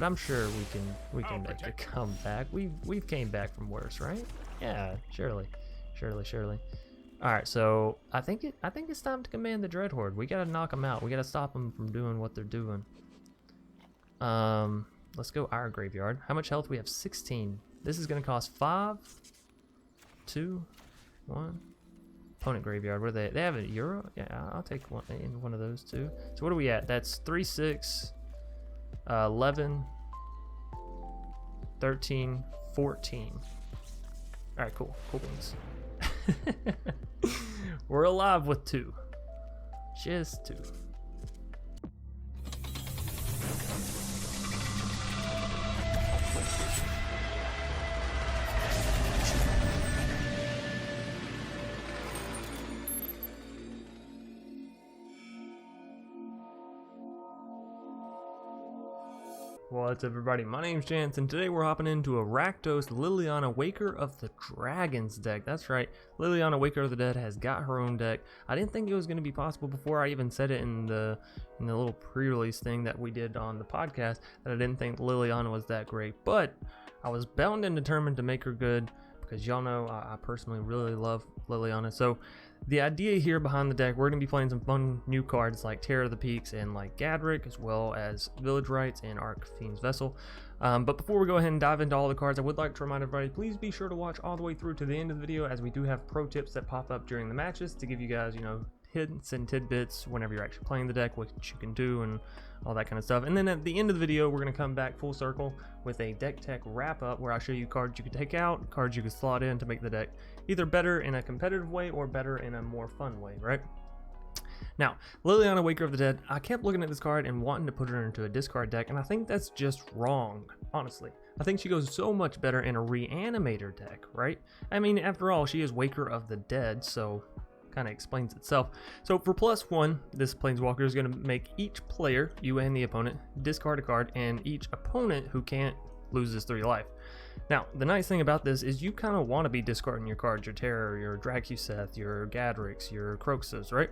but I'm sure we can make a comeback. We've came back from worse, right? Yeah, surely. All right, so I think it's time to command the Dreadhorde. We gotta knock them out. We gotta stop them from doing what they're doing. Let's go our graveyard. How much health? We have 16. This is gonna cost 5, 2, 1. Opponent graveyard. What are they? They have a Euro? Yeah, I'll take one of those too. So what are we at? That's 3, 6, 11, 13, 14. All right, cool beans. We're alive with 2. Just 2. What's up, everybody? My name's Chance, and today we're hopping into a Rakdos Liliana Waker of the Dragons deck. That's right, Liliana Waker of the Dead has got her own deck. I didn't think it was going to be possible before I even said it in the little pre-release thing that we did on the podcast, that I didn't think Liliana was that great, but I was bound and determined to make her good, because y'all know I personally really love Liliana. So the idea here behind the deck, we're going to be playing some fun new cards like Terror of the Peaks and like Gadrak, as well as Village Rites and Archfiend's Vessel. But before we go ahead and dive into all the cards, I would like to remind everybody, please be sure to watch all the way through to the end of the video, as we do have pro tips that pop up during the matches to give you guys, you know, hints and tidbits whenever you're actually playing the deck, what you can do and all that kind of stuff. And then at the end of the video, we're going to come back full circle with a deck tech wrap up, where I'll show you cards you can take out, cards you can slot in to make the deck either better in a competitive way or better in a more fun way, right? Now, Liliana Waker of the Dead, I kept looking at this card and wanting to put her into a discard deck, and I think that's just wrong, honestly. I think she goes so much better in a Reanimator deck, right? I mean, after all, she is Waker of the Dead, so kind of explains itself. So for +1, this Planeswalker is going to make each player, you and the opponent, discard a card, and each opponent who can't loses 3 life. Now, the nice thing about this is you kind of want to be discarding your cards, your Terror, your Drakuseth, your Gadraks, your Kroxas, right?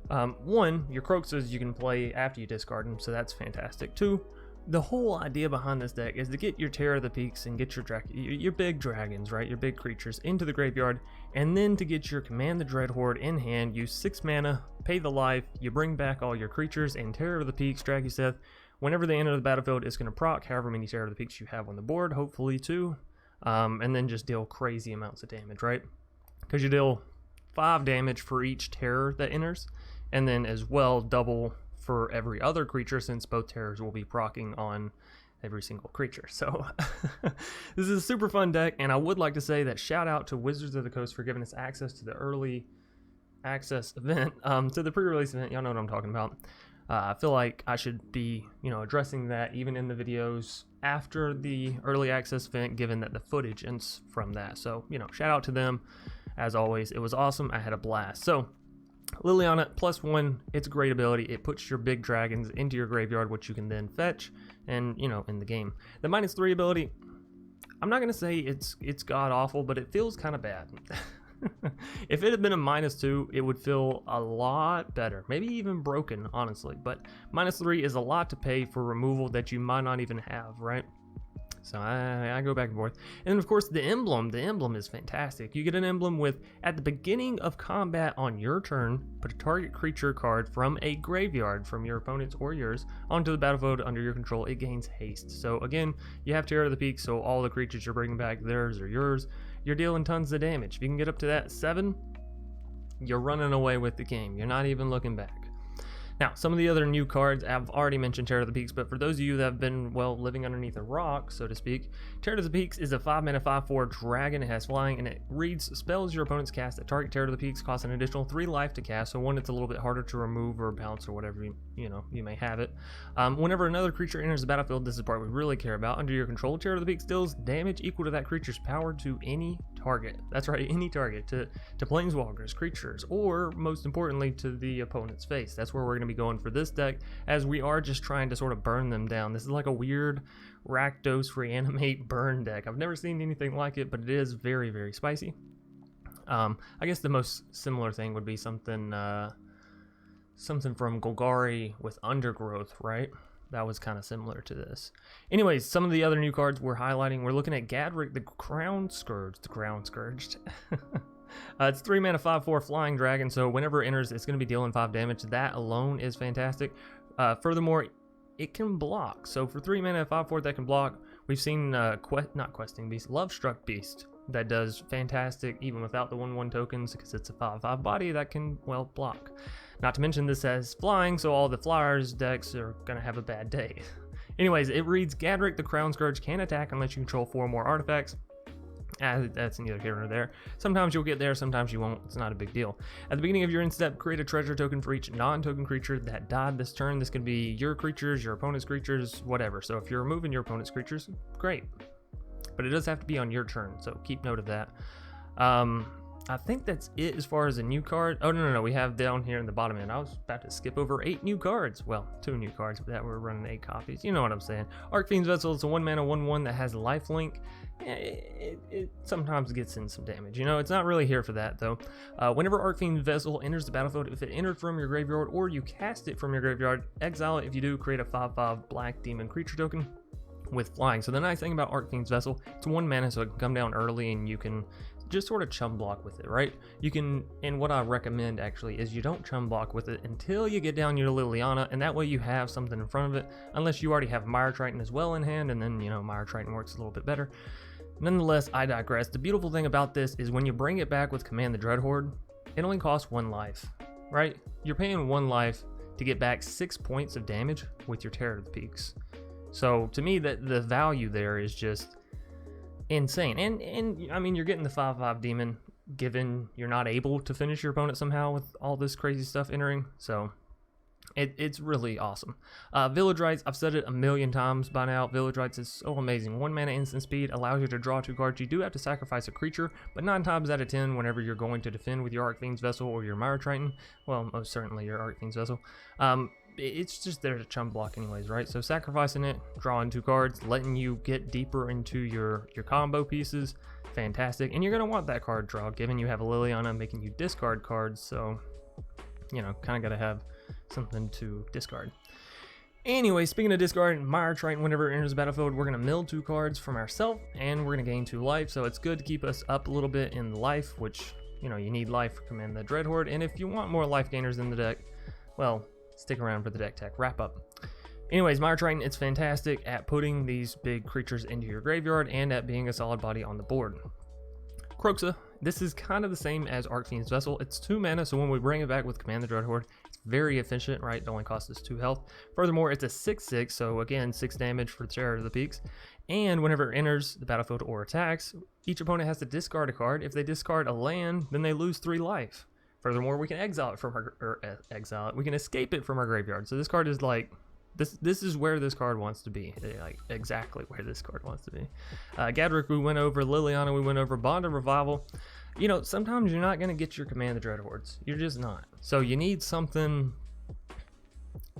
1, your Kroxas you can play after you discard them, so that's fantastic. 2, the whole idea behind this deck is to get your Terror of the Peaks and get your big dragons, right? Your big creatures into the graveyard, and then to get your Command the Dreadhorde in hand, use 6 mana, pay the life, you bring back all your creatures, and Terror of the Peaks, Drakuseth, whenever they enter the battlefield, it's going to proc however many Terror of the Peaks you have on the board, hopefully 2, and then just deal crazy amounts of damage, right? Because you deal 5 damage for each Terror that enters, and then as well double for every other creature, since both Terrors will be proccing on every single creature. So this is a super fun deck, and I would like to say that shout out to Wizards of the Coast for giving us access to the early access event, to the pre-release event. Y'all know what I'm talking about. I feel like I should be, you know, addressing that even in the videos after the early access event, given that the footage ends from that. So, you know, shout out to them. As always, it was awesome. I had a blast. So Liliana, +1, it's a great ability. It puts your big dragons into your graveyard, which you can then fetch and, you know, in the game. The -3 ability, I'm not going to say it's god awful, but it feels kind of bad. If it had been a -2, it would feel a lot better, maybe even broken, honestly. But -3 is a lot to pay for removal that you might not even have, right? So I go back and forth. And then of course the emblem is fantastic. You get an emblem with, at the beginning of combat on your turn, put a target creature card from a graveyard, from your opponent's or yours, onto the battlefield under your control. It gains haste. So again, you have Terror of the Peak, so all the creatures you're bringing back, theirs or yours, you're dealing tons of damage. If you can get up to that 7, you're running away with the game. You're not even looking back. Now, some of the other new cards, I've already mentioned Terror of the Peaks, but for those of you that have been, well, living underneath a rock, so to speak, Terror of the Peaks is a 5-mana 5/4 dragon. It has flying, and it reads spells your opponents cast at target Terror of the Peaks cost an additional 3 life to cast, so one, it's a little bit harder to remove or bounce or whatever you may have it. Whenever another creature enters the battlefield, this is the part we really care about. Under your control, Terror of the Peaks deals damage equal to that creature's power to any target. That's right, any target, to planeswalkers, creatures, or most importantly to the opponent's face. That's where we're going to be going for this deck, as we are just trying to sort of burn them down. This is like a weird Rakdos Reanimate burn deck. I've never seen anything like it, but it is very, very spicy. I guess the most similar thing would be something from Golgari with Undergrowth, right? that was kind of similar to this. Anyways, some of the other new cards we're highlighting, we're looking at Gadrak, the Crown-Scourged. It's 3 mana, 5/4 flying dragon, so whenever it enters, it's going to be dealing 5 damage. That alone is fantastic. Furthermore, it can block. So for 3 mana, 5/4 that can block, we've seen not Questing Beast, Lovestruck Beast that does fantastic even without the 1/1 tokens because it's a 5/5 body that can, well, block. Not to mention this has flying, so all the flyers decks are going to have a bad day. Anyways, it reads Gadrak the Crown-Scourge can attack unless you control 4 or more artifacts. That's neither here nor there. Sometimes you'll get there, sometimes you won't. It's not a big deal. At the beginning of your end step, create a treasure token for each non-token creature that died this turn. This can be your creatures, your opponent's creatures, whatever. So if you're removing your opponent's creatures, great. But it does have to be on your turn, so keep note of that. I think that's it as far as a new card. Oh, no, we have down here in the bottom end. I was about to skip over 8 new cards. Well, 2 new cards, but that we're running 8 copies. You know what I'm saying. Archfiend's Vessel, it's a 1 mana, 1/1 that has lifelink. It sometimes gets in some damage. You know, it's not really here for that, though. Whenever Archfiend's Vessel enters the battlefield, if it entered from your graveyard or you cast it from your graveyard, exile it. If you do, create a 5/5 black demon creature token with flying. So the nice thing about Archfiend's Vessel, it's 1 mana, so it can come down early and you can just sort of chum block with it, right? You can, and what I recommend actually is you don't chum block with it until you get down your Liliana, and that way you have something in front of it, unless you already have Mire Triton as well in hand, and then, you know, Mire Triton works a little bit better. Nonetheless, I digress. The beautiful thing about this is when you bring it back with Command the Dreadhorde, it only costs 1 life, right? You're paying 1 life to get back 6 points of damage with your Terror of the Peaks. So to me, that the value there is just insane. And I mean, you're getting the 5/5 demon given you're not able to finish your opponent somehow with all this crazy stuff entering. So it's really awesome. Village Rites, I've said it a million times by now. Village Rites is so amazing. 1 mana instant speed allows you to draw 2 cards. You do have to sacrifice a creature, but 9 times out of 10, whenever you're going to defend with your Archfiend's Vessel or your Mire Triton, well, most certainly your Archfiend's Vessel, it's just there to chum block anyways, right? So sacrificing it, drawing 2 cards, letting you get deeper into your combo pieces, fantastic. And you're going to want that card draw, given you have a Liliana making you discard cards, so, you know, kind of got to have something to discard. Anyway, speaking of discard, Mire Triton, whenever it enters the battlefield, we're going to mill 2 cards from ourselves, and we're going to gain 2 life, so it's good to keep us up a little bit in life, which, you know, you need life for Command the Dreadhorde, and if you want more life gainers in the deck, well, stick around for the deck tech wrap up. Anyways, Mire Triton, it's fantastic at putting these big creatures into your graveyard and at being a solid body on the board. Kroxa, this is kind of the same as Archfiend's Vessel. It's 2 mana, so when we bring it back with Command the Dreadhorde, it's very efficient, right? It only costs us 2 health. Furthermore, it's a 6/6, so again, 6 damage for Terror of the Peaks. And whenever it enters the battlefield or attacks, each opponent has to discard a card. If they discard a land, then they lose 3 life. Furthermore, we can exile it from our, we can escape it from our graveyard. So this card is like, this is where this card wants to be, like exactly where this card wants to be. Gadrak we went over, Liliana we went over, Bond of Revival. You know, sometimes you're not going to get your Command the Dreadhordes. You're just not. So you need something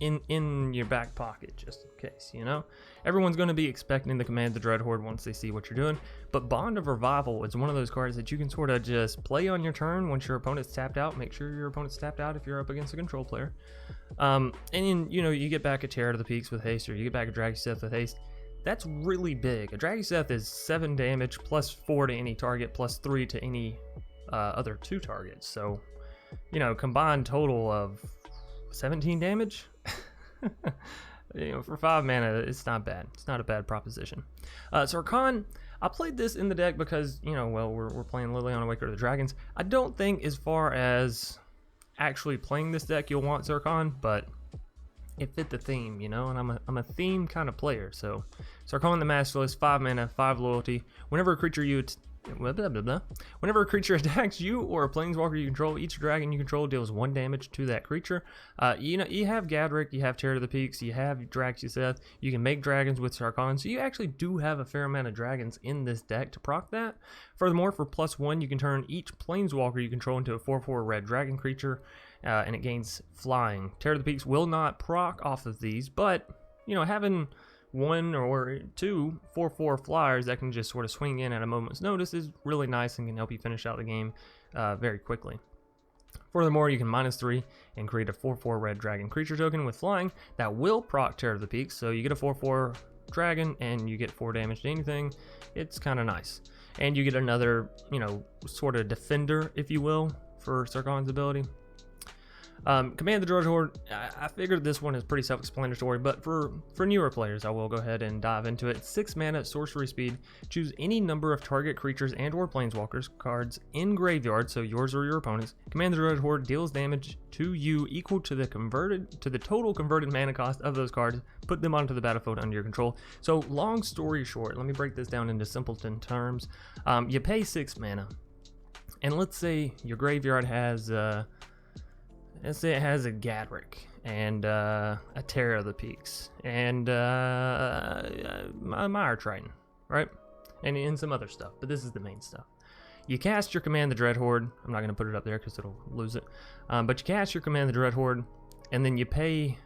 in your back pocket just in case, you know? Everyone's going to be expecting the Command the Dreadhorde once they see what you're doing, but Bond of Revival is one of those cards that you can sort of just play on your turn once your opponent's tapped out. Make sure your opponent's tapped out if you're up against a control player. And then, you know, you get back a Terror of the Peaks with haste, or you get back a Drakuseth with haste. That's really big. A Drakuseth is 7 damage plus 4 to any target plus 3 to any other 2 targets. So, you know, combined total of 17 damage. You know, for 5 mana, it's not bad. It's not a bad proposition. Sarkhan, I played this in the deck because, you know, well, we're playing Liliana Waker of the Dragons. I don't think as far as actually playing this deck you'll want Sarkhan, but it fit the theme, you know, and I'm a theme kind of player. So Sarkhan the Masterless, 5 mana, 5 loyalty. Whenever a creature Whenever a creature attacks you or a planeswalker you control, each dragon you control deals 1 damage to that creature. You know, you have Gadrak, you have Terror of the Peaks, you have Drakuseth, you can make dragons with Sarkhan, so you actually do have a fair amount of dragons in this deck to proc that. Furthermore, for +1, you can turn each planeswalker you control into a 4/4 red dragon creature, and it gains flying. Terror of the Peaks will not proc off of these, but, you know, having 1 or 2 4/4 flyers that can just sort of swing in at a moment's notice is really nice and can help you finish out the game very quickly. Furthermore, you can -3 and create a 4/4 red dragon creature token with flying that will proc Terror of the Peaks. So you get a 4/4 dragon and you get 4 damage to anything. It's kind of nice. And you get another, you know, sort of defender, if you will, for Sarkhan's ability. Command the Dreadhorde. I figured this one is pretty self-explanatory, but for newer players, I will go ahead and dive into it. 6 mana, sorcery speed. Choose any number of target creatures and/or planeswalkers cards in graveyard, so yours or your opponent's. Command the Dreadhorde deals damage to you equal to the total converted mana cost of those cards. Put them onto the battlefield under your control. So, long story short, let me break this down into simpleton terms. You pay 6 mana, and let's say your graveyard has let's say it has a Gadrak and a Terror of the Peaks and a Mire Triton, right? And some other stuff, but this is the main stuff. You cast your Command the Dreadhorde. I'm not going to put it up there because it'll lose it. But you cast your Command the Dreadhorde, and then you pay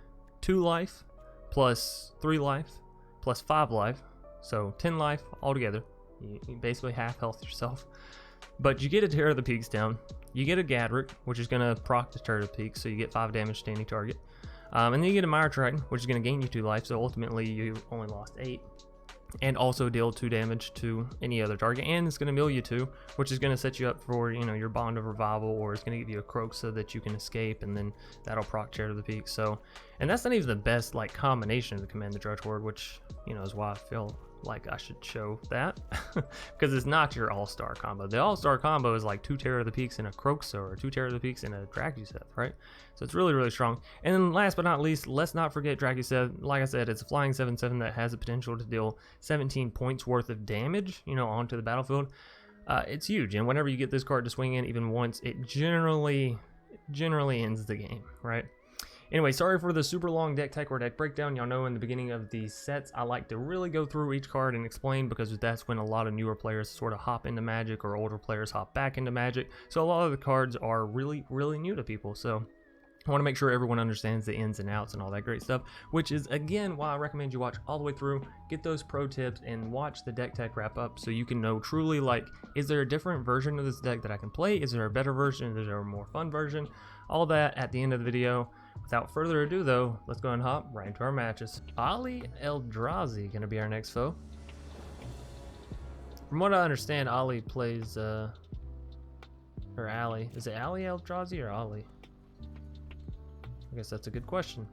2 life plus 3 life plus 5 life, so 10 life altogether. You basically half health yourself. But you get a Terror of the Peaks down. You get a Gadrak, which is going to proc the Terror of the Peaks, so you get 5 damage to any target. And then you get a Mire Triton, which is going to gain you 2 life, so ultimately you only lost 8. And also deal 2 damage to any other target, and it's going to mill you 2, which is going to set you up for, you know, your Bond of Revival, or it's going to give you a Kroxa that you can escape, and then that'll proc Terror of the Peaks. So, and that's not even the best like combination of the Command the Dreadhorde, which, you know, is why I feel like I should show that, because it's not your all-star combo. The all-star combo is like 2 Terror of the Peaks and a Kroxa, or 2 Terror of the Peaks and a Drakuseth, right? So it's really, really strong. And then last but not least, let's not forget Drakuseth. Like I said, it's a flying 7/7 that has the potential to deal 17 points worth of damage, you know, onto the battlefield. It's huge, and whenever you get this card to swing in even once, it generally ends the game, right? Anyway, sorry for the super long deck tech or deck breakdown. Y'all know in the beginning of these sets, I like to really go through each card and explain, because that's when a lot of newer players sort of hop into Magic, or older players hop back into Magic. So a lot of the cards are really, really new to people. So I want to make sure everyone understands the ins and outs and all that great stuff, which is, again, why I recommend you watch all the way through, get those pro tips, and watch the deck tech wrap up, so you can know truly, like, is there a different version of this deck that I can play? Is there a better version? Is there a more fun version? All that at the end of the video. Without further ado, though, let's go and hop right into our matches. Ali Eldrazi going to be our next foe. From what I understand, Ali plays, or Ali. Is it Ali Eldrazi or Ali? I guess that's a good question.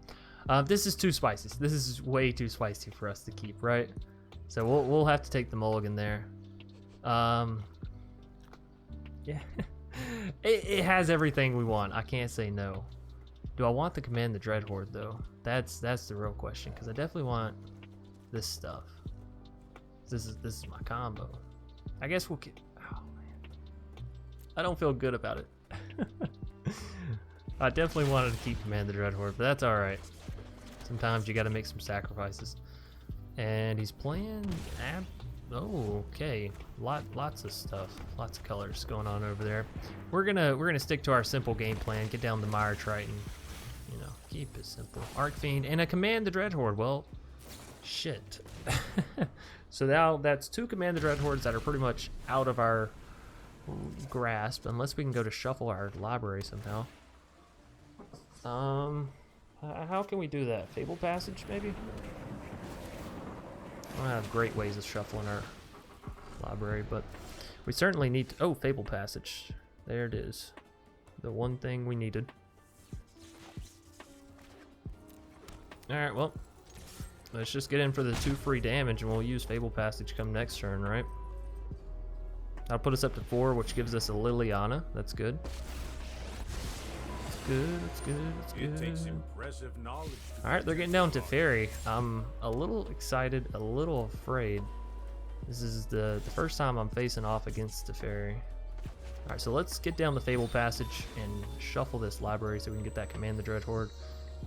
This is too spicy. This is way too spicy for us to keep, right? So we'll have to take the mulligan there. Yeah. It has everything we want. I can't say no. Do I want to command the Dreadhorde, though? That's the real question, because I definitely want this stuff. This is my combo. I guess we'll get... Oh, man. I don't feel good about it. I definitely wanted to keep command the Dreadhorde, but that's alright. Sometimes you gotta make some sacrifices. And he's playing... Oh, okay. Lots of stuff. Lots of colors going on over there. We're gonna stick to our simple game plan. Get down the Mire Triton. You know, keep it simple. Archfiend and a command the Dreadhorde. Well, shit. So now that's 2 command the Dreadhordes that are pretty much out of our grasp, unless we can go to shuffle our library somehow. How can we do that? Fabled Passage, maybe? I don't have great ways of shuffling our library, but we certainly need to... Oh, Fabled Passage. There it is. The one thing we needed. Alright, well, let's just get in for the 2 free damage, and we'll use Fabled Passage come next turn, right? That'll put us up to 4, which gives us a Liliana. That's good. It's good. It takes impressive knowledge. Alright, they're getting down to Fairy. I'm a little excited, a little afraid. This is the first time I'm facing off against the Fairy. Alright, so let's get down the Fabled Passage and shuffle this library so we can get that Command the Dreadhorde,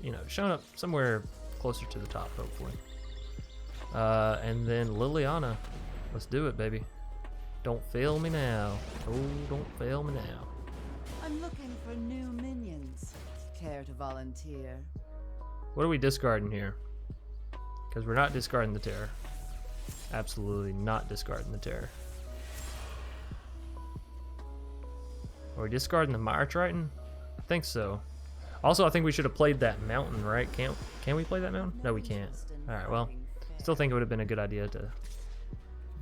you know, showing up somewhere closer to the top, hopefully. And then Liliana. Let's do it, baby. Don't fail me now. Oh, don't fail me now. I'm looking for new minions. Care to volunteer? What are we discarding here? Because we're not discarding the Terror. Absolutely not discarding the Terror. Are we discarding the Mire Triton? think so. Also, I think we should have played that mountain, right? Can we play that mountain? No, we can't. All right, well, still think it would have been a good idea to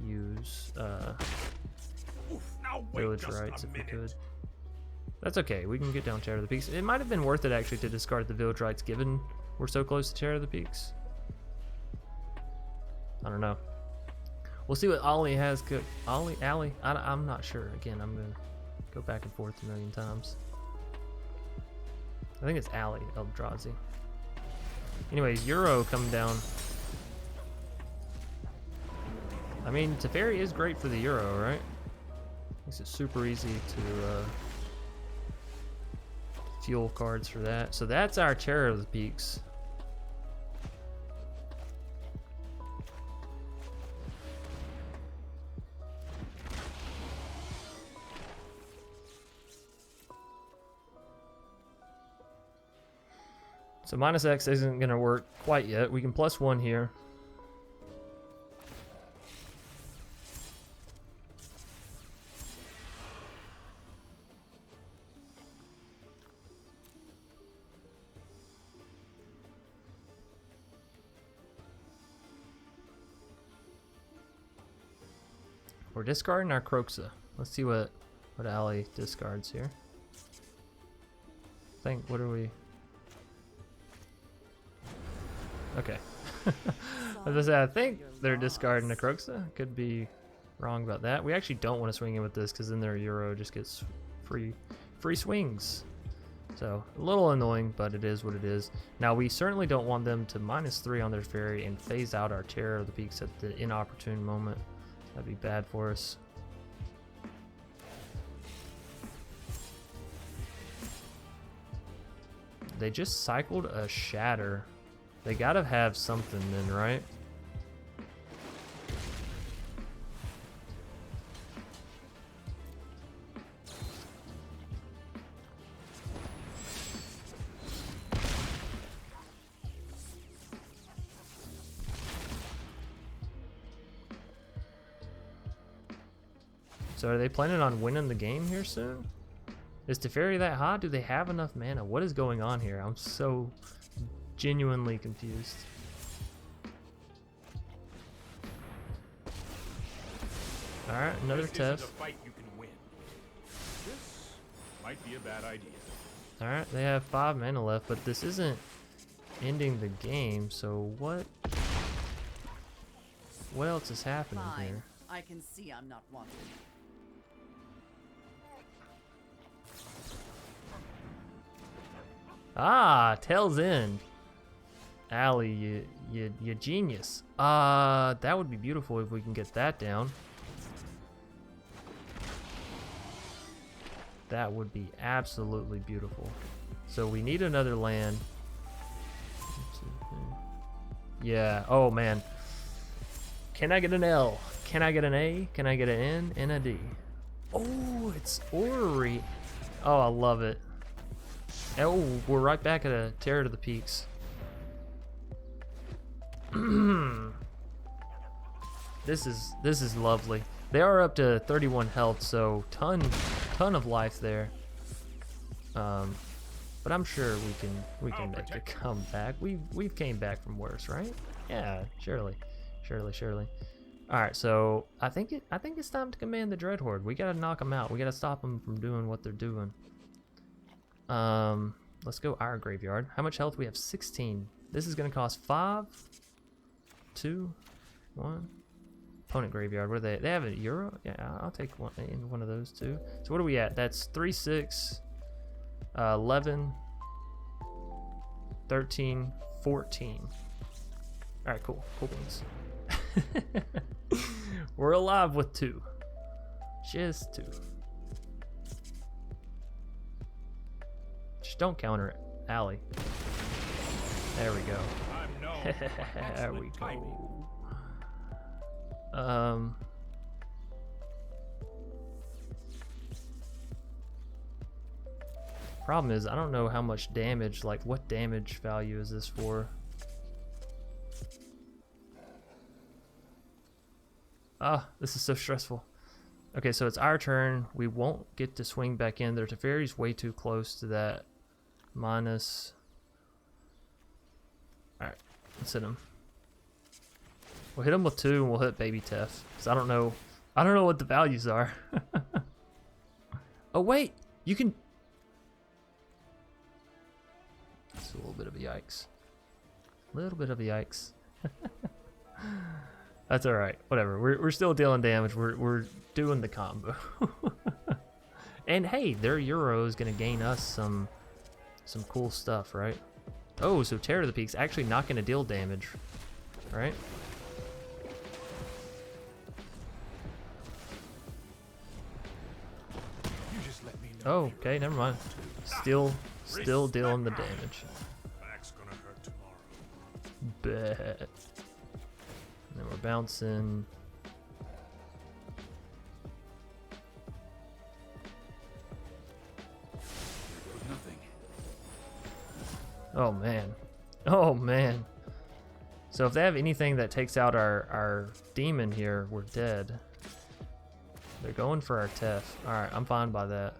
use Village Rites if we could. That's okay. We can get down Terror of the Peaks. It might have been worth it actually to discard the Village Rites, given we're so close to Terror of the Peaks. I don't know. We'll see what Ollie has cooked. Ollie, I'm not sure. Again, I'm gonna go back and forth a million times. I think it's Allie Eldrazi. Anyways, Euro coming down. I mean, Teferi is great for the Euro, right? Makes it super easy to fuel cards for that. So that's our Terror of the Peaks. So -X isn't going to work quite yet. We can +1 here. We're discarding our Kroxa. Let's see what Allie discards here. What are we? Okay. I think they're discarding a Kroxa. Could be wrong about that. We actually don't want to swing in with this because then their Euro just gets free swings. So a little annoying, but it is what it is. Now we certainly don't want them to -3 on their Fairy and phase out our Terror of the Peaks at the inopportune moment. That'd be bad for us. They just cycled a Shatter. They gotta have something then, right? So are they planning on winning the game here soon? Is Teferi that hot? Do they have enough mana? What is going on here? I'm so genuinely confused. Alright, another test. This might be a bad idea. Alright, they have 5 mana left, but this isn't ending the game, so what else is happening here? I can see I'm not wanted. Ah, Tail's End. Allie, you genius. That would be beautiful if we can get that down. That would be absolutely beautiful. So we need another land. Yeah, oh man. Can I get an L? Can I get an A? Can I get an N and a D? Oh, it's Orrery. Oh, I love it. Oh, we're right back at a Terror to the Peaks. This is lovely. They are up to 31 health, so ton of life there. But I'm sure we can make a comeback. We've came back from worse, right? Yeah, surely. All right, so I think it's time to command the Dreadhorde. We gotta knock them out. We gotta stop them from doing what they're doing. Let's go our graveyard. How much health? We have 16. This is gonna cost 5, 2, 1. Opponent graveyard. What are they? They have a Euro? Yeah, I'll take one of those too. So what are we at? That's 3, 6, 11, 13, 14. All right, cool beans. We're alive with 2. Just 2. Just don't counter it, Allie. There we go. There we go. Problem is, I don't know how much damage, like what damage value is this for? Ah, this is so stressful. Okay, so it's our turn. We won't get to swing back in there. Teferi's way too close to that minus. Alright, let's hit him. We'll hit him with 2 and we'll hit Baby Tef. Because I don't know what the values are. Oh wait, you can. It's a little bit of a yikes. A little bit of a yikes. That's all right. Whatever. We're still dealing damage. We're doing the combo. And hey, their Euro is gonna gain us some cool stuff, right? Oh, so Terror to the Peak's actually not gonna deal damage, right? Oh, okay, never mind. Still dealing the damage. Back's gonna hurt tomorrow. Bet. And then we're bouncing. There goes nothing. Oh man. Oh man. So if they have anything that takes out our demon here, we're dead. They're going for our Tef. Alright, I'm fine by that.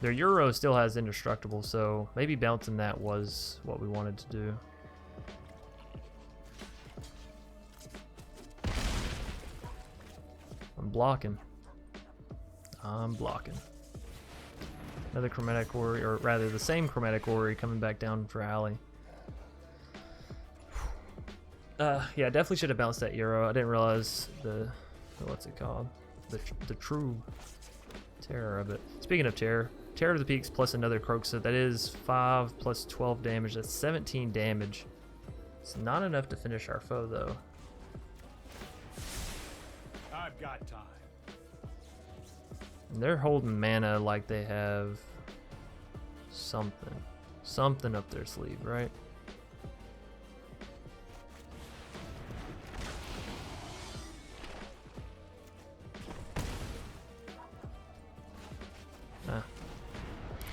Their Euro still has indestructible, so maybe bouncing that was what we wanted to do. I'm blocking. I'm blocking. Another Chromatic Ori, or rather the same Chromatic Ori coming back down for Alley. Yeah, definitely should have bounced that Euro. I didn't realize the what's it called? The true terror of it. Speaking of terror, Terror to the Peaks plus another Kroxa. That is 5 plus 12 damage. That's 17 damage. It's not enough to finish our foe, though. I've got time. And they're holding mana like they have something up their sleeve, right?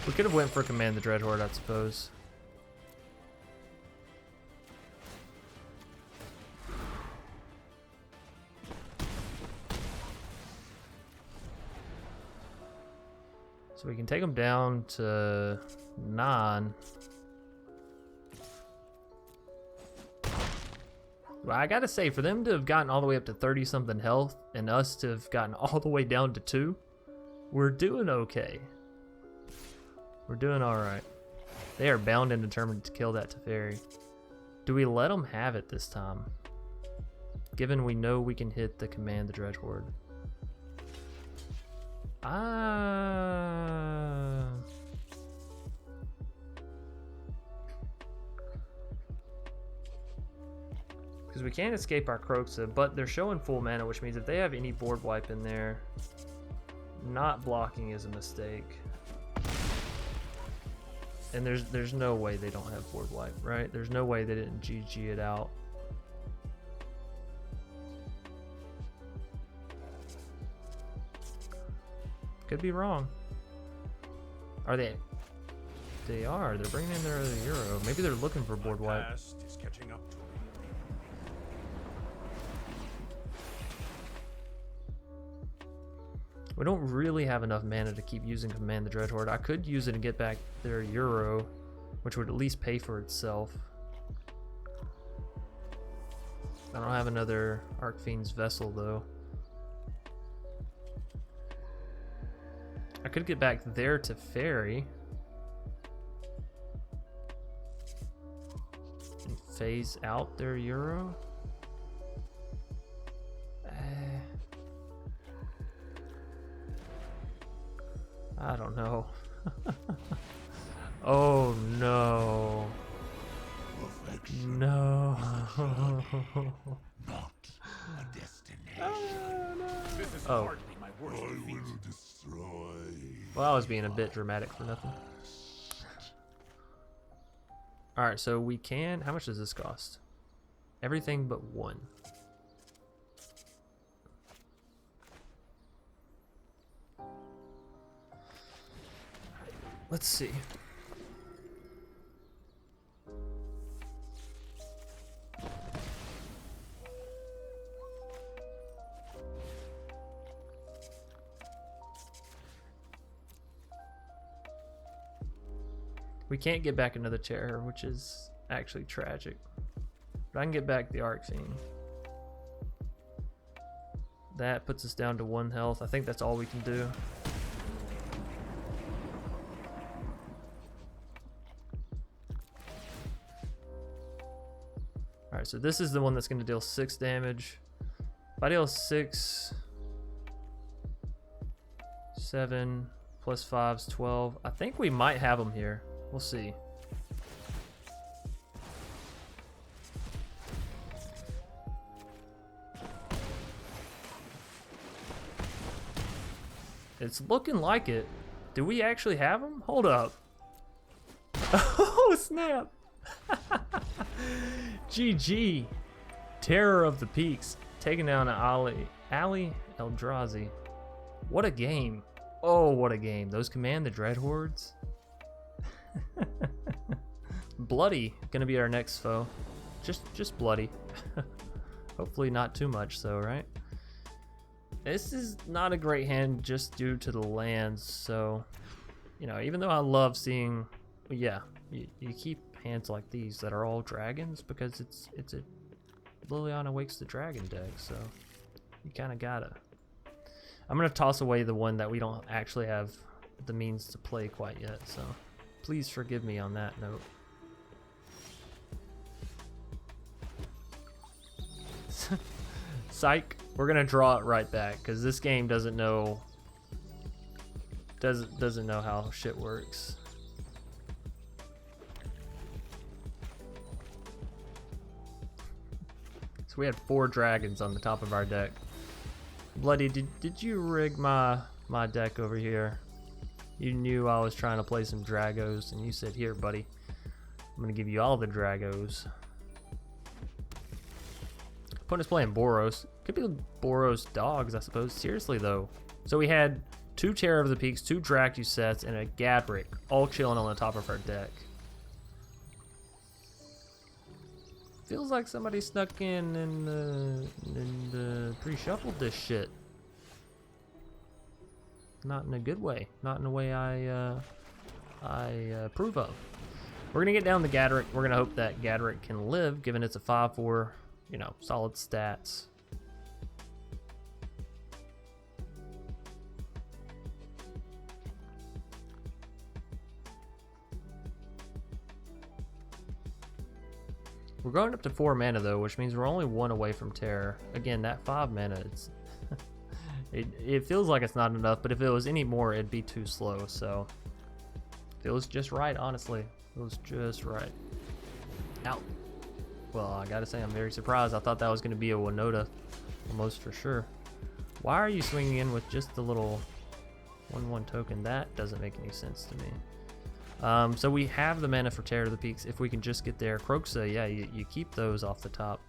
We could have went for Command the Dreadhorde, I suppose. So we can take them down to 9. Well, I gotta say, for them to have gotten all the way up to 30-something health and us to have gotten all the way down to 2, we're doing okay. We're doing alright. They are bound and determined to kill that Teferi. Do we let them have it this time? Given we know we can hit the Command the Dreadhorde. Because we can't escape our Kroxa, but they're showing full mana, which means if they have any board wipe in there, not blocking is a mistake. And there's no way they don't have board wipe, right? There's no way they didn't GG it out. Could be wrong. Are they? They are. They're bringing in their other Euro. Maybe they're looking for board wipe. Past is catching up to me. We don't really have enough mana to keep using Command the Dreadhorde. I could use it and get back their Euro, which would at least pay for itself. I don't have another Archfiend's Vessel though. I could get back there to Fairy. And phase out their Euro. I don't know. Oh no. No. Not a destination. This is Oh. hardly my worst defeat. Well, I was being a bit dramatic for nothing. Alright, so we can... How much does this cost? Everything but 1. Let's see. We can't get back another terror, which is actually tragic. But I can get back the Archfiend. That puts us down to 1 health. I think that's all we can do. Alright, so this is the one that's going to deal 6 damage. If I deal 6, 7, plus 5's 12. I think we might have him here. We'll see. It's looking like it. Do we actually have him? Hold up. Oh, snap. GG. Terror of the Peaks. Taking down Ali Eldrazi. What a game. Oh, what a game. Those command the Dreadhordes. Bloody. Gonna be our next foe. Just bloody. Hopefully not too much so, right? This is not a great hand just due to the lands, so, you know, even though I love seeing, yeah, you keep hands like these that are all dragons because it's a Liliana Wakes the Dragon deck, so you kind of gotta. I'm gonna toss away the one that we don't actually have the means to play quite yet, so please forgive me on that note. Psych. We're gonna draw it right back because this game doesn't know how shit works. So we had 4 dragons on the top of our deck. Bloody, did you rig my deck over here? You knew I was trying to play some Dragos and you said, here buddy, I'm gonna give you all the Dragos. Opponent's playing Boros. Could be Boros dogs, I suppose. Seriously, though. So we had 2 Terror of the Peaks, 2 Drakuseths, and a Gadrak, all chilling on the top of our deck. Feels like somebody snuck in and pre-shuffled this shit. Not in a good way. Not in a way I approve of. We're gonna get down the Gadrak. We're gonna hope that Gadrak can live, given it's a 5/4. You know, solid stats. We're going up to 4 mana though, which means we're only 1 away from Terror. Again, that 5 mana, it's it feels like it's not enough, but if it was any more, it'd be too slow. So feels just right, honestly. Feels just right. Out. Well, I gotta say, I'm very surprised. I thought that was gonna be a Winota, almost for sure. Why are you swinging in with just the little 1/1 token? That doesn't make any sense to me. So we have the mana for Terror of the Peaks. If we can just get there, Kroxa, yeah, you keep those off the top.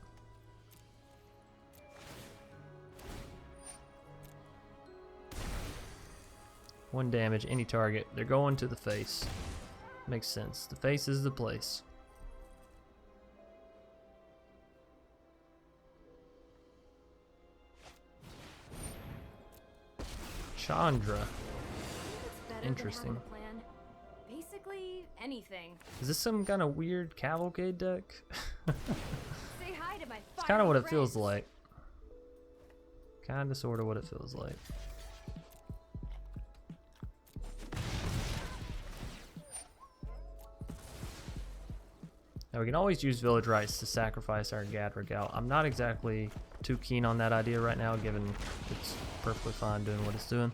One damage, any target. They're going to the face. Makes sense. The face is the place. Chandra. Interesting. Basically anything. Is this some kind of weird cavalcade deck? Say hi to my It's kind of what it feels like. Kind of, sort of what it feels like. Now we can always use Village Rites to sacrifice our Gadrak out. I'm not exactly too keen on that idea right now, given it's perfectly fine doing what it's doing.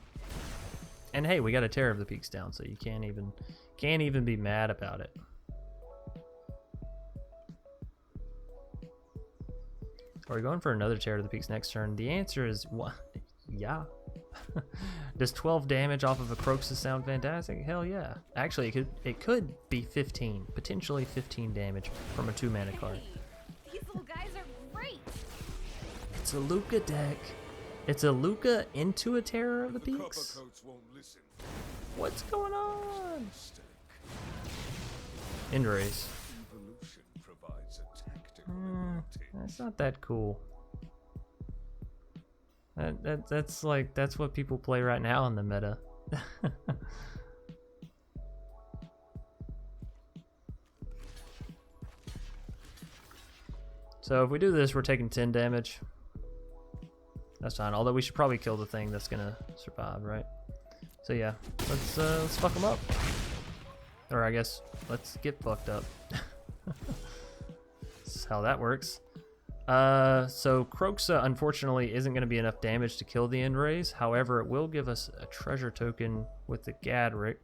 And hey, we got a Terror of the Peaks down, so you can't even be mad about it. Are we going for another Terror of the Peaks next turn? The answer is what? Yeah. Does 12 damage off of a Kroxa sound fantastic? Hell yeah. Actually, it could be 15, potentially 15 damage from a 2 mana card. These little guys are great. It's a Luca deck. It's a Luca into a Terror of the Peaks. What's going on? End race. That's not that cool. That's what people play right now in the meta. So if we do this, we're taking 10 damage. That's fine. Although we should probably kill the thing that's gonna survive, right? So yeah, let's fuck them up. Or I guess let's get fucked up. That's how that works. So Kroxa unfortunately isn't going to be enough damage to kill the end rays. However, it will give us a treasure token with the Gadrak.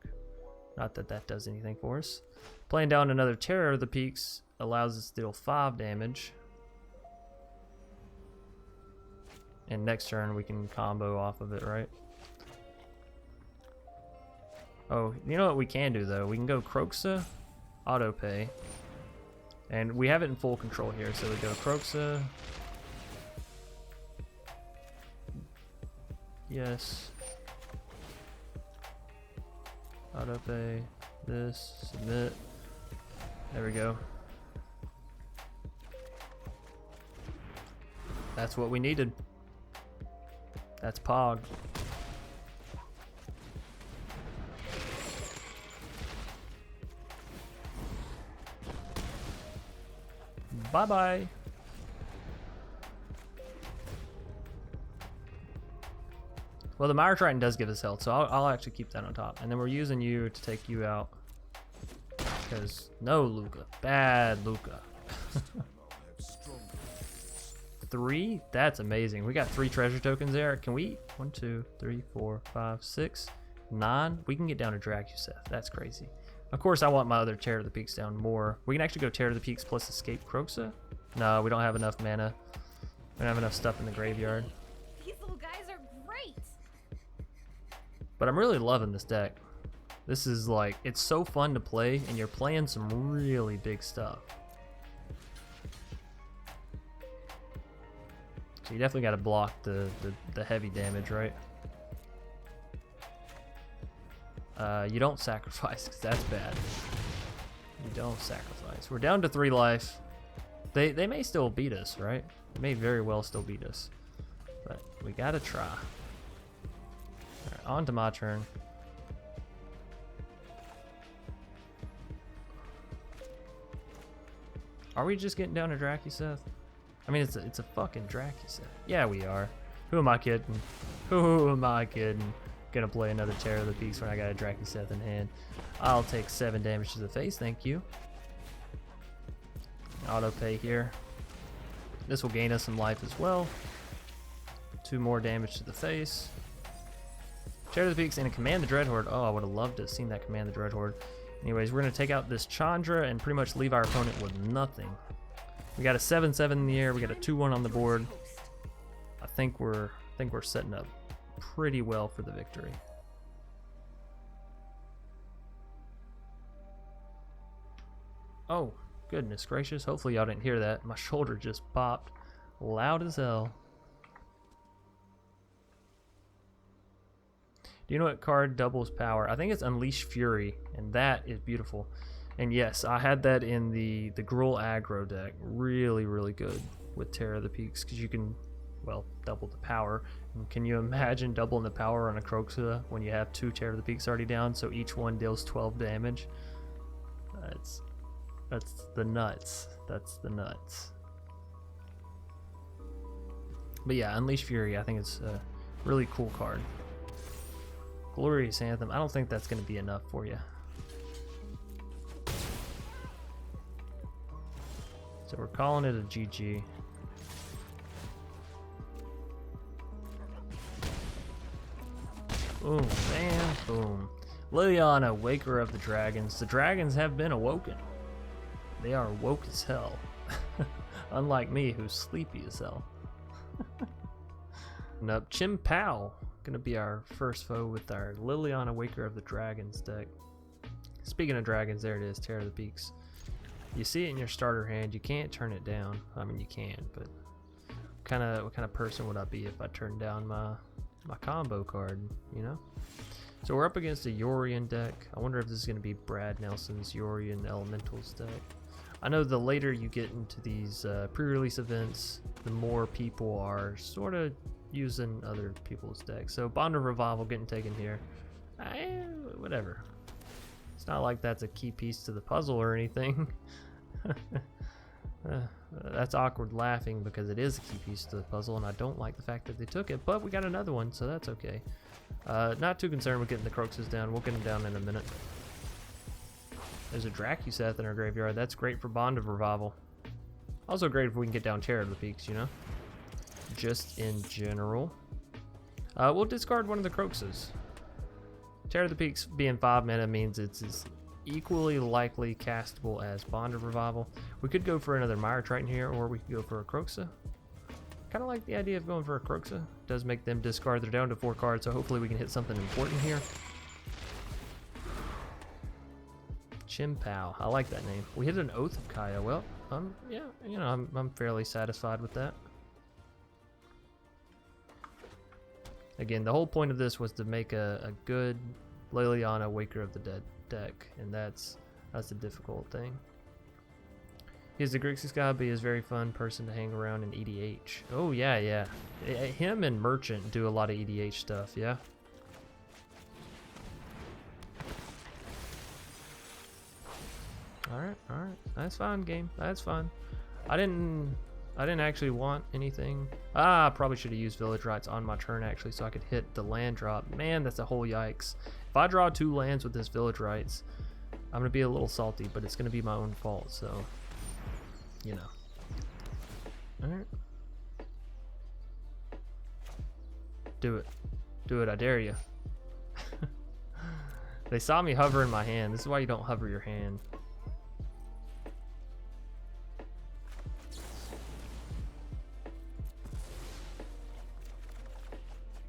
Not that that does anything for us. Playing down another Terror of the Peaks allows us to deal 5 damage. And next turn we can combo off of it, right? Oh, you know what we can do though? We can go Kroxa, auto pay. And we have it in full control here, so we go Kroxa. Yes. Auto pay. This. Submit. There we go. That's what we needed. That's Pog. Bye-bye. Well, the Mire Triton does give us health, so I'll actually keep that on top. And then we're using you to take you out. Because no Luca. Bad Luca. 3? That's amazing. We got 3 treasure tokens there. Can we? 1, 2, 3, 4, 5, 6, 9. We can get down to Drakuseth. That's crazy. Of course, I want my other Terror of the Peaks down more. We can actually go Terror of the Peaks plus Escape Kroxa. No, we don't have enough mana. We don't have enough stuff in the graveyard. These little guys are great. But I'm really loving this deck. This is like, it's so fun to play, and you're playing some really big stuff. So you definitely got to block the heavy damage, right? You don't sacrifice, because that's bad. You don't sacrifice. We're down to 3 life. They may still beat us, right? They may very well still beat us. But we gotta try. Alright, on to my turn. Are we just getting down to Drakuseth? I mean, it's a fucking Drakuseth. Yeah, we are. Who am I kidding? Who am I kidding? Gonna play another Terror of the Peaks when I got a Drakuseth in hand. I'll take 7 damage to the face, thank you. Auto pay here. This will gain us some life as well. 2 more damage to the face. Terror of the Peaks and a Command the Dreadhorde. Oh, I would have loved to have seen that Command the Dreadhorde. Anyways, we're gonna take out this Chandra and pretty much leave our opponent with nothing. We got a 7/7 in the air. We got a 2/1 on the board. I think we're setting up pretty well for the victory. Oh, goodness gracious. Hopefully y'all didn't hear that. My shoulder just popped loud as hell. Do you know what card doubles power? I think it's Unleash Fury, and that is beautiful. And yes, I had that in the Gruul aggro deck. Really, really good with Terror of the Peaks, because you can, well, double the power. And can you imagine doubling the power on a Kroxa when you have 2 Terror of the Peaks already down, so each one deals 12 damage? That's the nuts. That's the nuts. But yeah, Unleash Fury, I think it's a really cool card. Glorious Anthem, I don't think that's going to be enough for you. So we're calling it a GG. Boom, bam, boom. Liliana, Waker of the Dragons. The dragons have been awoken. They are woke as hell. Unlike me, who's sleepy as hell. And up, Chim Pao. Gonna be our first foe with our Liliana, Waker of the Dragons deck. Speaking of dragons, there it is, Terror of the Peaks. You see it in your starter hand, you can't turn it down. I mean, you can, but what kind of person would I be if I turned down my combo card, you know? So we're up against a Yorion deck. I wonder if this is going to be Brad Nelson's Yorion Elementals deck. I know the later you get into these pre-release events, the more people are sort of using other people's decks. So Bond of Revival getting taken here. Whatever. It's not like that's a key piece to the puzzle or anything. That's awkward laughing because it is a key piece to the puzzle, and I don't like the fact that they took it, but we got another one, so that's okay. Not too concerned with getting the Kroxas down. We'll get them down in a minute. There's a Drakuseth in our graveyard. That's great for Bond of Revival. Also great if we can get down Terror of the Peaks, you know? Just in general. We'll discard one of the Kroxas. Terror of the Peaks being 5 mana means it's as equally likely castable as Bond of Revival. We could go for another Mire Triton here, or we could go for a Kroxa. Kind of like the idea of going for a Kroxa. Does make them discard. They're down to 4 cards, so hopefully we can hit something important here. Chimpao. I like that name. We hit an Oath of Kaya. Well, yeah, you know, I'm fairly satisfied with that. Again, the whole point of this was to make a good Liliana Waker of the Dead deck, and that's a difficult thing. He's the Grixis guy, but he is a very fun person to hang around in EDH. Oh yeah. Him and Merchant do a lot of EDH stuff, yeah. Alright. That's fine, game. That's fine. I didn't actually want anything. Probably should have used Village Rites on my turn actually so I could hit the land drop. Man, that's a whole yikes. If I draw 2 lands with this Village Rites, I'm gonna be a little salty, but it's gonna be my own fault, so you know. Alright. Do it, I dare you. They saw me hovering my hand. This is why you don't hover your hand.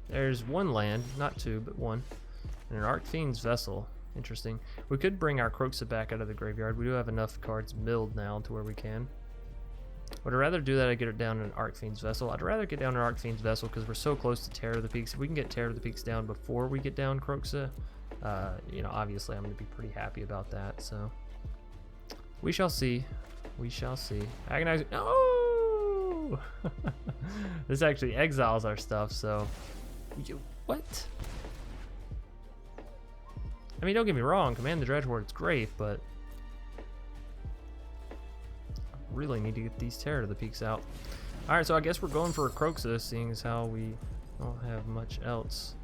There's 1 land, not 2, but 1. And an Archfiend's Vessel. Interesting. We could bring our Kroxa back out of the graveyard. We do have enough cards milled now to where we can. Would I rather do that or get it down in an Archfiend's Vessel? I'd rather get down an Archfiend's Vessel because we're so close to Terror of the Peaks. If we can get Terror of the Peaks down before we get down Kroxa, you know, obviously I'm going to be pretty happy about that. So we shall see. We shall see. Agonize. No! This actually exiles our stuff, so... What? I mean, don't get me wrong, Command the Dreadhorde is great, but I really need to get these Terror of the Peaks out. Alright, so I guess we're going for a Kroxa, seeing as how we don't have much else.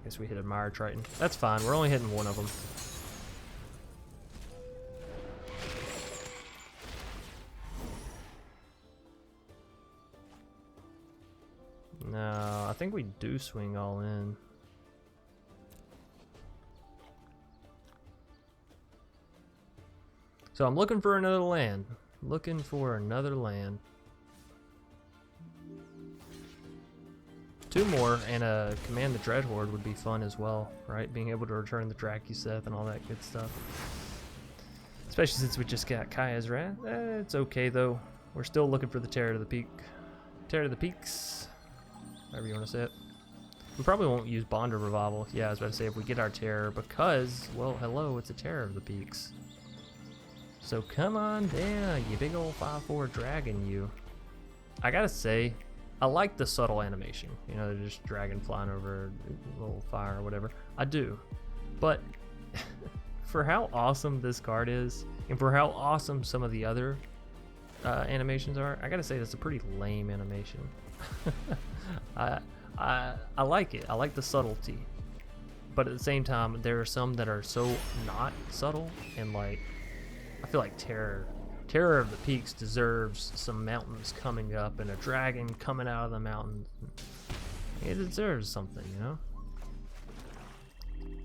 Guess we hit a Mire Triton. That's fine, we're only hitting 1 of them. No, I think we do swing all in. So I'm looking for another land. Looking for another land. 2 more and a Command the Dreadhorde would be fun as well, right? Being able to return the Drakuseth and all that good stuff. Especially since we just got Kaya's Wrath. It's okay though. We're still looking for the Terror of the Peak. Terror of the Peaks. However you want to say it. We probably won't use Bond of Revival. Yeah, I was about to say if we get our Terror because, well, hello, it's a Terror of the Peaks. So come on down, you big old 5/4 dragon, you. I gotta say, I like the subtle animation. You know, they're just dragon flying over a little fire or whatever. I do. But for how awesome this card is, and for how awesome some of the other animations are, I gotta say that's a pretty lame animation. I like it. I like the subtlety, but at the same time, there are some that are so not subtle, and like I feel like Terror of the Peaks deserves some mountains coming up and a dragon coming out of the mountains. It deserves something, you know.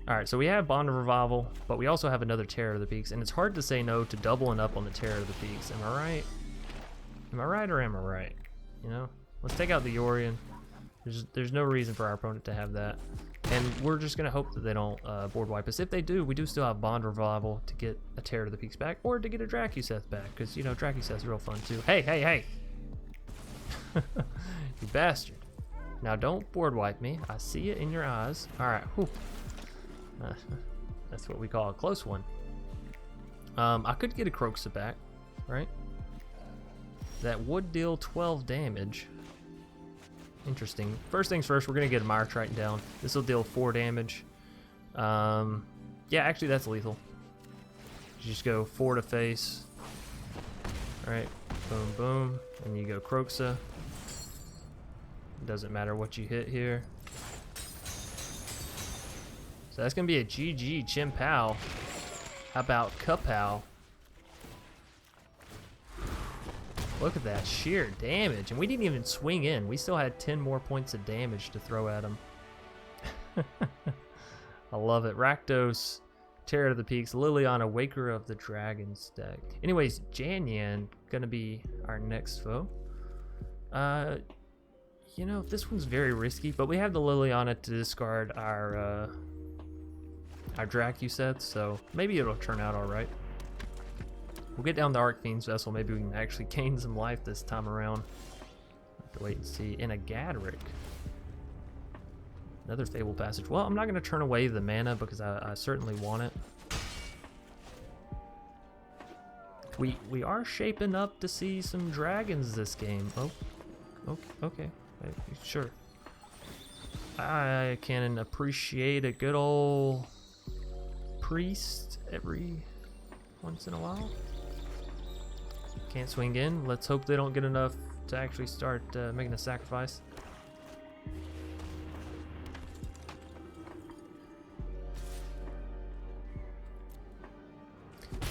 All right, so we have Bond of Revival, but we also have another Terror of the Peaks, and it's hard to say no to doubling up on the Terror of the Peaks. Am I right? Am I right or am I right? You know. Let's take out the Yorion. There's no reason for our opponent to have that. And we're just going to hope that they don't board wipe us. If they do, we do still have Bond Revival to get a Terror of the Peaks back, or to get a Drakuseth back, because, you know, Drakuseth's real fun too. Hey! You bastard. Now don't board wipe me. I see it in your eyes. Alright, that's what we call a close one. I could get a Kroxa back, right? That would deal 12 damage. Interesting. First things first, we're going to get a Mire Triton down. This will deal 4 damage. Yeah, actually that's lethal. You just go 4 to face. Alright, boom, boom. And you go Kroxa. Doesn't matter what you hit here. So that's going to be a GG Chim Pow. How about Kapow? Look at that sheer damage. And we didn't even swing in. We still had 10 more points of damage to throw at him. I love it. Rakdos, Terror of the Peaks, Liliana, Waker of the Dragons deck. Anyways, Janyan gonna be our next foe. You know, this one's very risky, but we have the Liliana to discard our Drakuseth, so maybe it'll turn out all right. We'll get down the Archfiend's Vessel. Maybe we can actually gain some life this time around. Have to wait and see. And a Gadrak. Another Fabled Passage. Well, I'm not going to turn away the mana because I certainly want it. We are shaping up to see some dragons this game. Oh, okay. Sure. I can appreciate a good old priest every once in a while. Can't swing in. Let's hope they don't get enough to actually start making a sacrifice.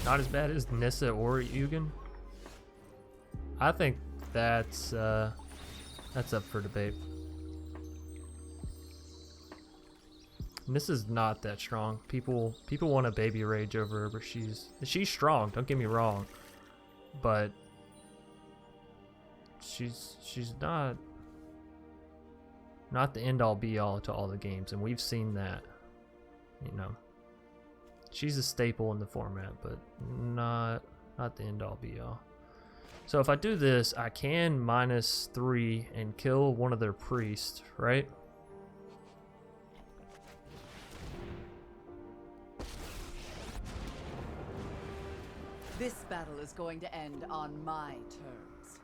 Not as bad as Nissa or Ugin. I think that's up for debate. Nissa's not that strong. People want to baby rage over her, but she's strong. Don't get me wrong, but she's not the end all be all to all the games, and we've seen that. You know. She's a staple in the format, but not the end all be all. So if I do this, I can -3 and kill one of their priests, right? This battle is going to end on my terms.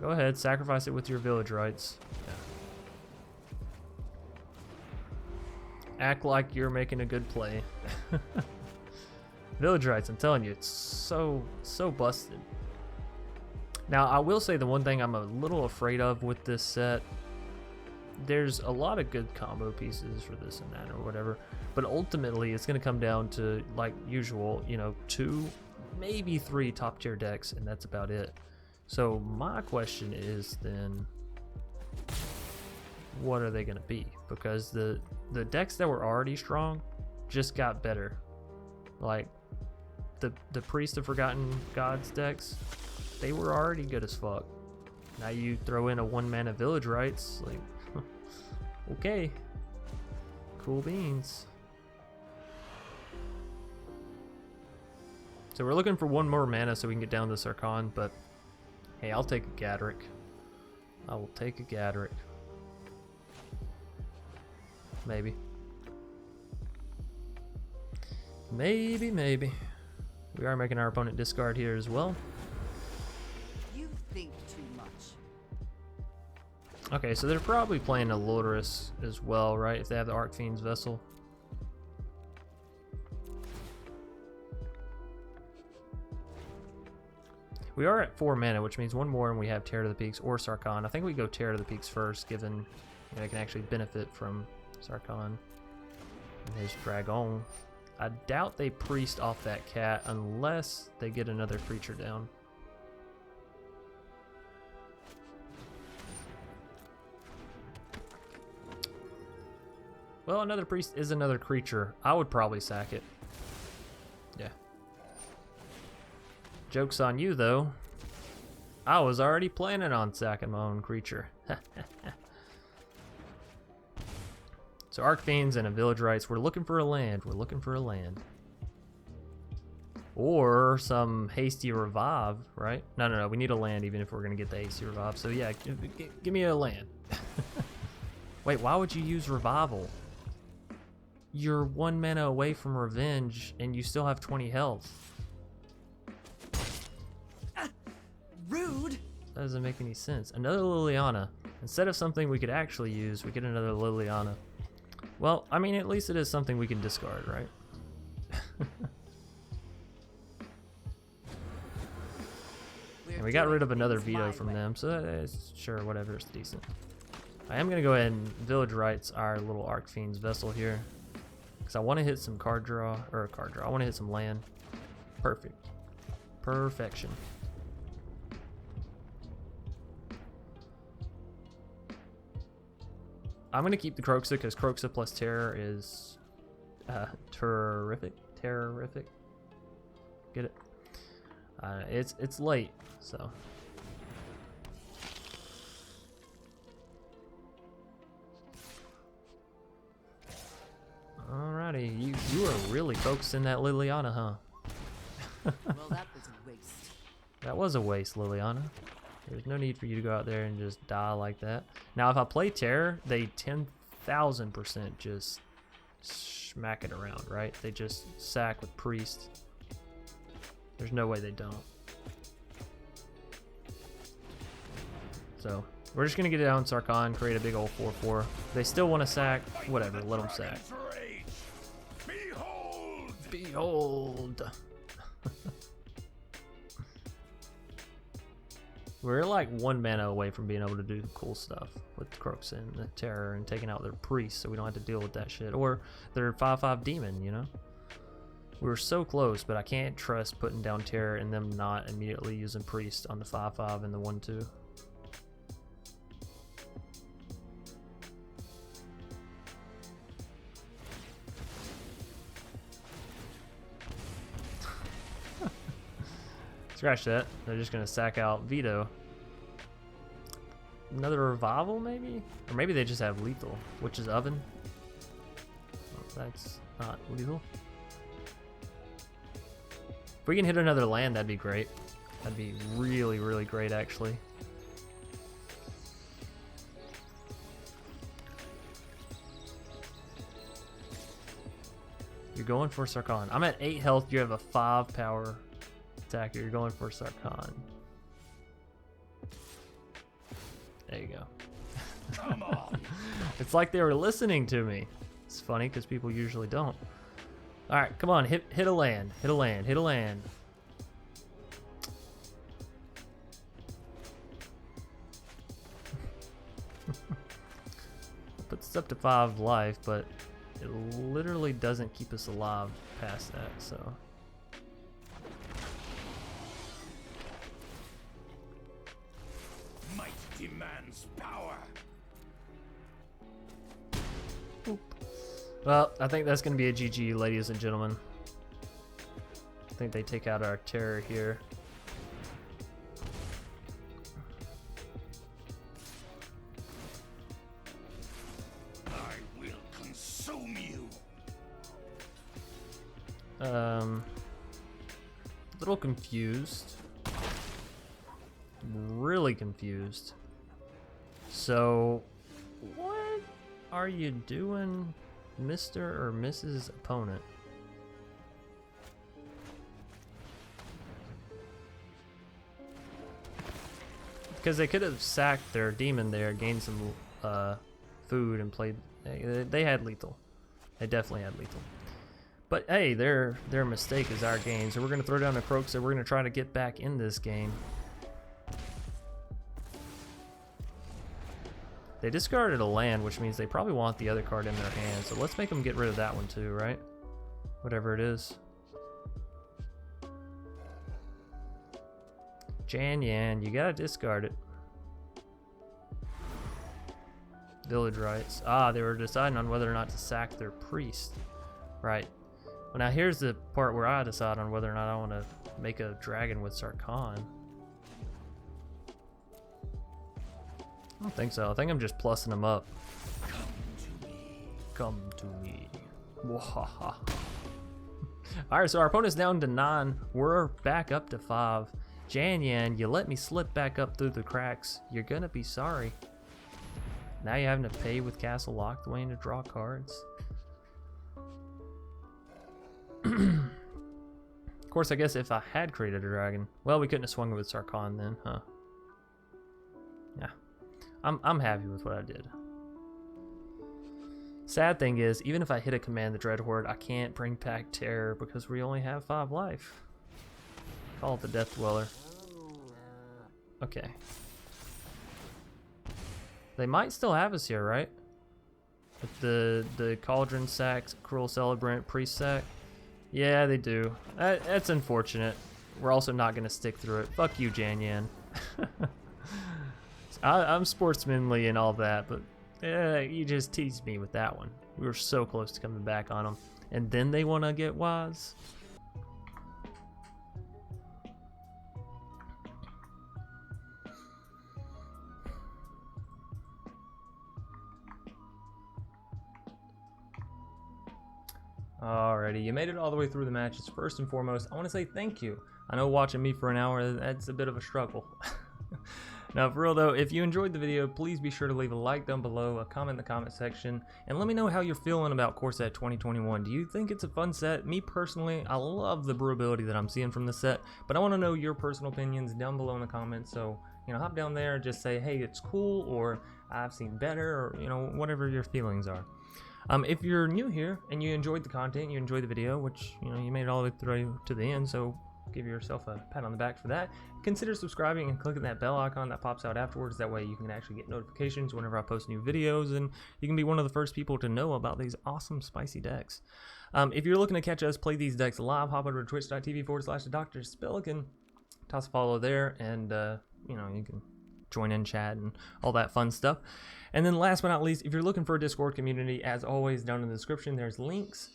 Go ahead, sacrifice it with your Village Rites. Yeah. Act like you're making a good play. Village Rites, I'm telling you, it's so busted. Now, I will say the one thing I'm a little afraid of with this set, there's a lot of good combo pieces for this and that or whatever, but ultimately it's going to come down to, like usual, you know, 2, maybe 3 top tier decks, and that's about it. So my question is then, what are they going to be? Because the decks that were already strong just got better. Like the Priest of Forgotten Gods decks, they were already good as fuck. Now you throw in a 1-mana Village Rites, like, okay, cool beans. So we're looking for 1 more mana so we can get down to Sarkhan, but hey, I'll take a Gadrak. I will take a Gadrak. Maybe. Maybe. We are making our opponent discard here as well. You think too much. Okay, so they're probably playing a Lodorus as well, right? If they have the Archfiend's Vessel. We are at 4 mana, which means 1 more and we have Terror to the Peaks or Sarkhan. I think we go Terror to the Peaks first, given you know, they can actually benefit from Sarkhan and his Dragon. I doubt they priest off that cat unless they get another creature down. Well, another priest is another creature. I would probably sack it. Yeah. Joke's on you, though. I was already planning on sacking my own creature. So Archfiends and a Village Rites. We're looking for a land. We're looking for a land. Or some hasty revive, right? No. We need a land even if we're going to get the hasty revive. So yeah, give me a land. Wait, why would you use revival? You're 1 mana away from revenge and you still have 20 health. Rude. That doesn't make any sense. Another Liliana. Instead of something we could actually use, we get another Liliana. Well, I mean, at least it is something we can discard, right? And we got rid of another veto from them, so that's, sure, whatever, it's decent. I am going to go ahead and Village Rites our little Archfiend's Vessel here. Because I want to hit some card draw, I want to hit some land. Perfect. Perfection. I'm going to keep the Kroxa because Kroxa plus Terror is terrific. Terrific. Get it? It's late, so. Alrighty, you are really focusing that Liliana, huh? Well, that was a waste. That was a waste, Liliana. There's no need for you to go out there and just die like that. Now, if I play Terror, they 10,000% just smack it around, right? They just sack with Priest. There's no way they don't. So, we're just going to get it out in Sarkhan, create a big old 4-4. They still want to sack, whatever, let them sack. Behold! Behold! We're like 1 mana away from being able to do cool stuff with Kroxa and the Terror and taking out their Priest, so we don't have to deal with that shit. Or their 5/5 Demon, you know? We were so close, but I can't trust putting down Terror and them not immediately using Priest on the 5/5 and the 1/2. Scratch that. They're just gonna sack out Veto. Another Revival, maybe? Or maybe they just have Lethal, which is Oven. Oh, that's not lethal. If we can hit another land, that'd be great. That'd be really, really great, actually. You're going for Sarkhan. I'm at 8 health. You have a 5 power attacker. You're going for Sarkhan. There you go. Come on! It's like they were listening to me. It's funny because people usually don't. All right, come on, hit a land, hit a land, hit a land. Puts us up to 5 life, but it literally doesn't keep us alive past that, so. Might demands power. Well, I think that's going to be a GG, ladies and gentlemen. I think they take out our Terror here. I will consume you. A little confused. Really confused. So, what are you doing, Mr. or Mrs. Opponent? Because they could have sacked their demon there, gained some food, and played. They had lethal. They definitely had lethal. But hey, their mistake is our gain. So we're gonna throw down the Kroxa. We're gonna try to get back in this game. They discarded a land, which means they probably want the other card in their hand. So let's make them get rid of that one too, right? Whatever it is. Jan Yan, you gotta discard it. Village Rites. Ah, they were deciding on whether or not to sack their priest. Right. Well, now here's the part where I decide on whether or not I want to make a dragon with Sarkhan. I don't think so. I think I'm just plussing them up. Come to me. Wahaha. Alright, so our opponent's down to 9. We're back up to 5. Jan Yan, you let me slip back up through the cracks. You're gonna be sorry. Now you're having to pay with Castle Locthwain to draw cards. Of course, I guess if I had created a dragon, well, we couldn't have swung it with Sarkhan then, huh? Yeah, I'm happy with what I did. Sad thing is, even if I hit a command the Dreadhorde, I can't bring back Terror because we only have 5 life. Call it the Death Dweller. Okay. They might still have us here, right? With the Cauldron Sacks, Cruel Celebrant, Priest Sack. Yeah, they do. That's unfortunate. We're also not going to stick through it. Fuck you, Janyan. I'm sportsmanly and all that, but you just teased me with that one. We were so close to coming back on them. And then they want to get wise. Alrighty, you made it all the way through the matches. First and foremost, I want to say thank you. I know watching me for an hour, that's a bit of a struggle. Now, for real though, if you enjoyed the video, please be sure to leave a like down below, a comment in the comment section, and let me know how you're feeling about Core Set 2021. Do you think it's a fun set? Me personally, I love the brewability that I'm seeing from the set, but I want to know your personal opinions down below in the comments. So, you know, hop down there and just say, hey, it's cool, or I've seen better, or, you know, whatever your feelings are. If you're new here and you enjoyed the content, you enjoyed the video, which, you know, you made it all the way through to the end, so give yourself a pat on the back for that. Consider subscribing and clicking that bell icon that pops out afterwards. That way you can actually get notifications whenever I post new videos, and you can be one of the first people to know about these awesome spicy decks. If you're looking to catch us play these decks live, hop over to twitch.tv/DrSpelican, toss a follow there, and you know, you can join in chat and all that fun stuff. And then last but not least, if you're looking for a Discord community, as always, down in the description there's links.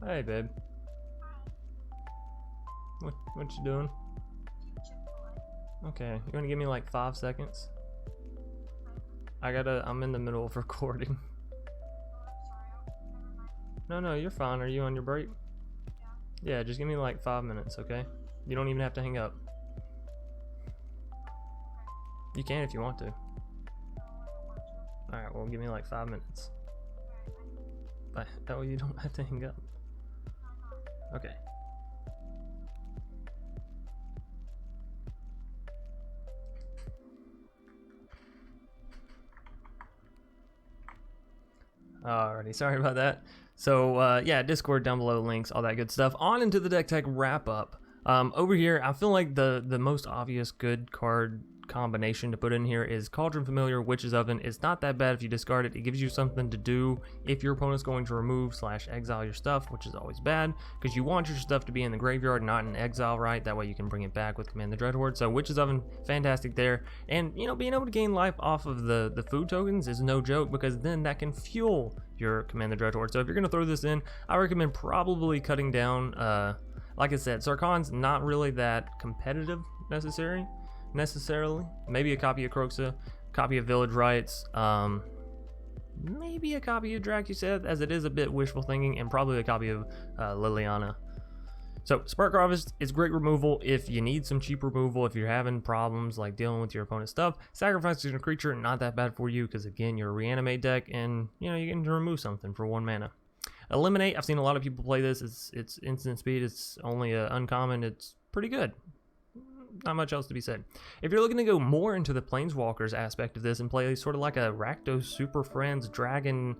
Hey babe. What you doing? Okay, you wanna give me like 5 seconds? I'm in the middle of recording. No, you're fine. Are you on your break? Yeah, just give me like 5 minutes, okay? You don't even have to hang up. You can if you want to. Alright, well, give me like 5 minutes. But that way you don't have to hang up. Okay. Alrighty, sorry about that. So yeah, Discord down below, links, all that good stuff. On into the deck tech wrap up. Over here, I feel like the most obvious good card combination to put in here is Cauldron Familiar, Witch's Oven. It's not that bad if you discard it. It gives you something to do if your opponent's going to remove / exile your stuff, which is always bad because you want your stuff to be in the graveyard, not in exile, right? That way you can bring it back with Command the Dreadhorde. So Witch's Oven, fantastic there. And you know, being able to gain life off of the food tokens is no joke, because then that can fuel your Command the Dreadhorde. So if you're gonna throw this in, I recommend probably cutting down, like I said, Sarkhan's not really that competitive necessarily. Maybe a copy of Kroxa, copy of Village Rites, maybe a copy of Drakuseth, as it is a bit wishful thinking, and probably a copy of Liliana. So Spark Harvest is great removal if you need some cheap removal, if you're having problems like dealing with your opponent's stuff. Sacrificing a creature, not that bad for you, because again, you're a Reanimate deck, and you know, you can remove something for 1 mana. Eliminate, I've seen a lot of people play this. It's instant speed, it's only a uncommon, it's pretty good. Not much else to be said. If you're looking to go more into the Planeswalkers aspect of this and play sort of like a Rakdos Super Friends Dragon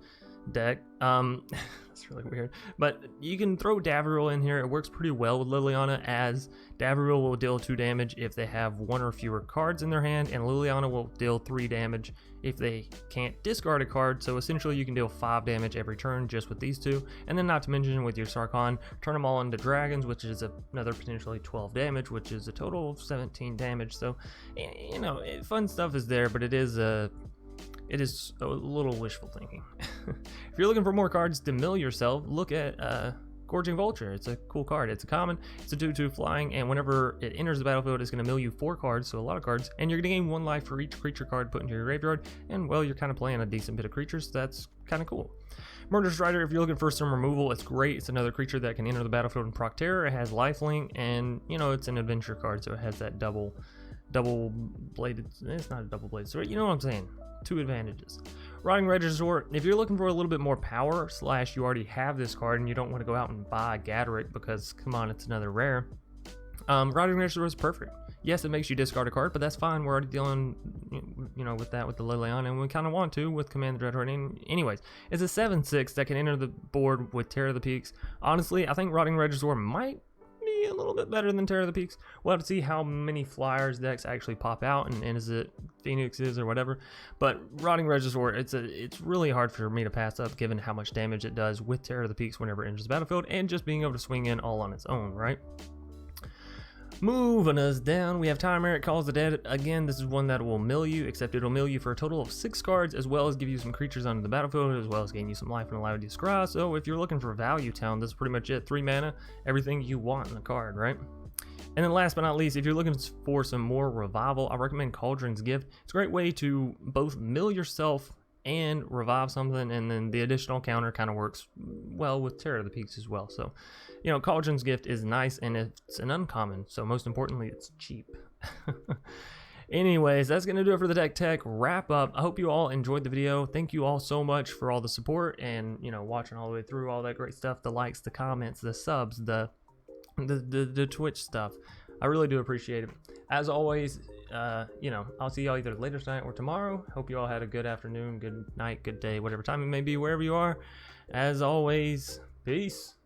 deck, that's really weird, but you can throw Davriel in here. It works pretty well with Liliana, as Davriel will deal 2 damage if they have 1 or fewer cards in their hand, and Liliana will deal 3 damage if they can't discard a card. So essentially you can deal 5 damage every turn just with these 2, and then not to mention with your Sarkhan, turn them all into dragons, which is another potentially 12 damage, which is a total of 17 damage. So, you know, fun stuff is there, but it is a little wishful thinking. If you're looking for more cards to mill yourself, look at Gorging Vulture. It's a cool card. It's a common, it's a 2/2 flying, and whenever it enters the battlefield, it's going to mill you 4 cards, so a lot of cards, and you're going to gain 1 life for each creature card put into your graveyard, and well, you're kind of playing a decent bit of creatures, so that's kind of cool. Murderous Rider, if you're looking for some removal, it's great. It's another creature that can enter the battlefield and proc terror. It has lifelink, and you know, it's an adventure card, so it has that double bladed, it's not a double bladed sword, you know what I'm saying, 2 advantages. Rotting Regisaur, if you're looking for a little bit more power, / you already have this card and you don't want to go out and buy Gadrak because, come on, it's another rare, Rotting Regisaur is perfect. Yes, it makes you discard a card, but that's fine. We're already dealing, with that with the Liliana, and we kind of want to with Command the Dreadhorde. Anyways, it's a 7/6 that can enter the board with Terror of the Peaks. Honestly, I think Rotting Regisaur might be a little bit better than Terror of the Peaks. We'll have to see how many Flyers decks actually pop out, and is it Phoenixes or whatever. But Rotting Regisaur, it's really hard for me to pass up given how much damage it does with Terror of the Peaks whenever it enters the battlefield, and just being able to swing in all on its own, right? Moving us down, we have Time Eric Calls the Dead. Again, this is one that will mill you, except it'll mill you for a total of 6 cards, as well as give you some creatures onto the battlefield, as well as gain you some life and allow you to scry. So if you're looking for Value Town, this is pretty much it. 3 mana, everything you want in a card, right? And then last but not least, if you're looking for some more revival, I recommend Cauldron's Gift. It's a great way to both mill yourself and revive something, and then the additional counter kind of works well with Terror of the Peaks as well. So, Cauldron's Gift is nice, and it's an uncommon, so most importantly, it's cheap. Anyways, that's going to do it for the Deck Tech wrap up. I hope you all enjoyed the video. Thank you all so much for all the support and, watching all the way through, all that great stuff, the likes, the comments, the subs, the Twitch stuff. I really do appreciate it. As always, I'll see y'all either later tonight or tomorrow. Hope you all had a good afternoon, good night, good day, whatever time it may be, wherever you are. As always, peace.